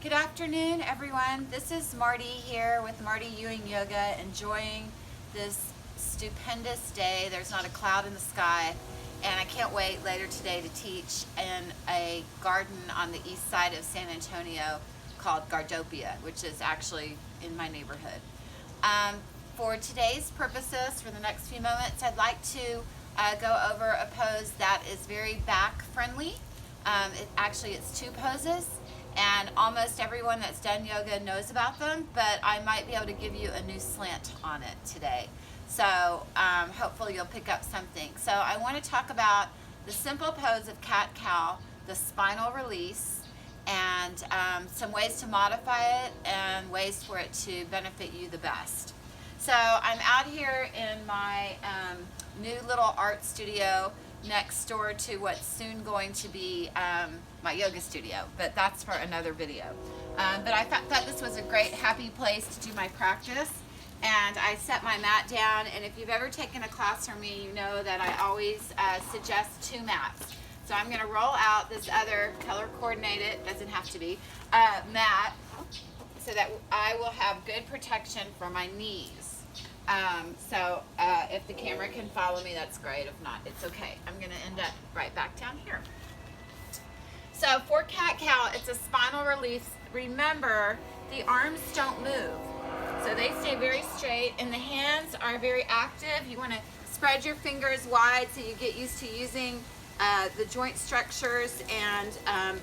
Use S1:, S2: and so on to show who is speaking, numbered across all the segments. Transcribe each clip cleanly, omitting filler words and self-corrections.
S1: Good afternoon, everyone. This is Marty here with Marty Ewing Yoga, enjoying this stupendous day. There's not a cloud in the sky, and I can't wait later today to teach in a garden on the east side of San Antonio called Gardopia, which is actually in my neighborhood. For today's purposes, for the next few moments, I'd like to go over a pose that is very back friendly. It's two poses, and almost everyone that's done yoga knows about them, but I might be able to give you a new slant on it today. So hopefully you'll pick up something. So I want to talk about the simple pose of cat-cow, the spinal release, and some ways to modify it and ways for it to benefit you the best. So I'm out here in my new little art studio next door to what's soon going to be my yoga studio, but that's for another video. But I thought this was a great, happy place to do my practice, and I set my mat down. And if you've ever taken a class from me, you know that I always suggest two mats. So I'm going to roll out this other color-coordinated, doesn't have to be, mat, so that I will have good protection for my knees. If the camera can follow me, that's great. If not, it's okay. I'm going to end up right back down here. So for cat-cow, it's a spinal release. Remember, the arms don't move. So they stay very straight, and the hands are very active. You want to spread your fingers wide so you get used to using the joint structures and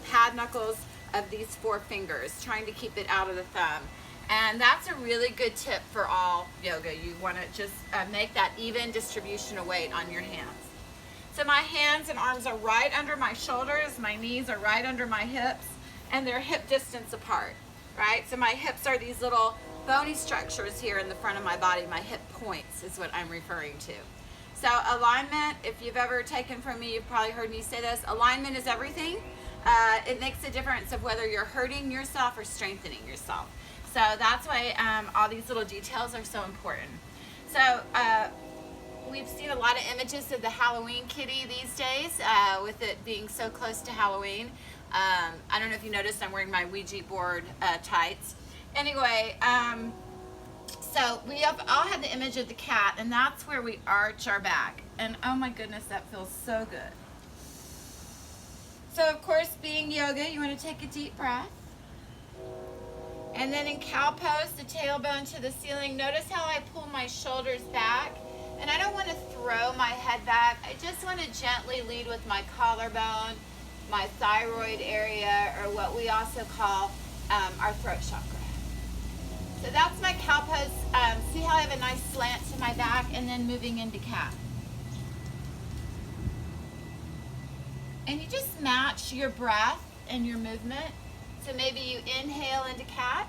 S1: pad knuckles of these four fingers, trying to keep it out of the thumb. And that's a really good tip for all yoga. You want to just make that even distribution of weight on your hands. So my hands and arms are right under my shoulders, my knees are right under my hips, and they're hip distance apart, right? So my hips are these little bony structures here in the front of my body. My hip points is what I'm referring to. So alignment, if you've ever taken from me, you've probably heard me say this, alignment is everything. It makes a difference of whether you're hurting yourself or strengthening yourself. So that's why all these little details are so important. So we've seen a lot of images of the Halloween kitty these days, with it being so close to Halloween. I don't know if you noticed, I'm wearing my Ouija board tights. Anyway, so we have all had the image of the cat, and that's where we arch our back. And oh my goodness, that feels so good. So of course, being yoga, you want to take a deep breath. And then in cow pose, the tailbone to the ceiling. Notice how I pull my shoulders back. And I don't want to throw my head back. I just want to gently lead with my collarbone, my thyroid area, or what we also call our throat chakra. So that's my cow pose. See how I have a nice slant to my back, and then moving into cat. And you just match your breath and your movement. So maybe you inhale into cat.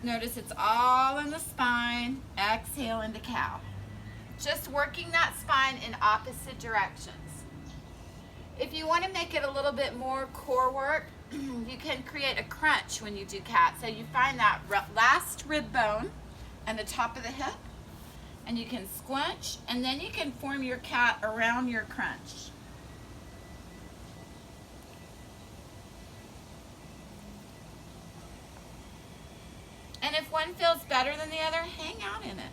S1: Notice it's all in the spine. Exhale into cow. Just working that spine in opposite directions. If you want to make it a little bit more core work, you can create a crunch when you do cat. So you find that last rib bone and the top of the hip, and you can squinch, and then you can form your cat around your crunch. And if one feels better than the other, hang out in it.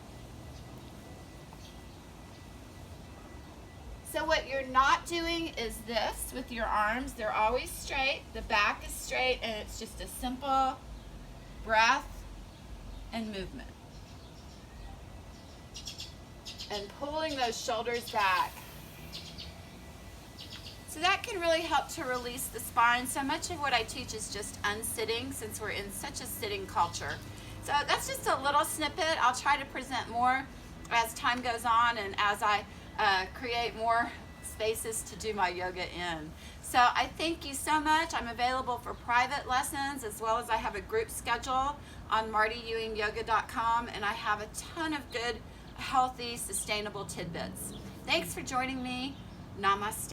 S1: So what you're not doing is this with your arms. They're always straight. The back is straight, and it's just a simple breath and movement. And pulling those shoulders back. So that can really help to release the spine. So much of what I teach is just unsitting, since we're in such a sitting culture. So that's just a little snippet. I'll try to present more as time goes on and as I create more spaces to do my yoga in. So I thank you so much. I'm available for private lessons, as well as I have a group schedule on martyewingyoga.com, and I have a ton of good, healthy, sustainable tidbits. Thanks for joining me. Namaste.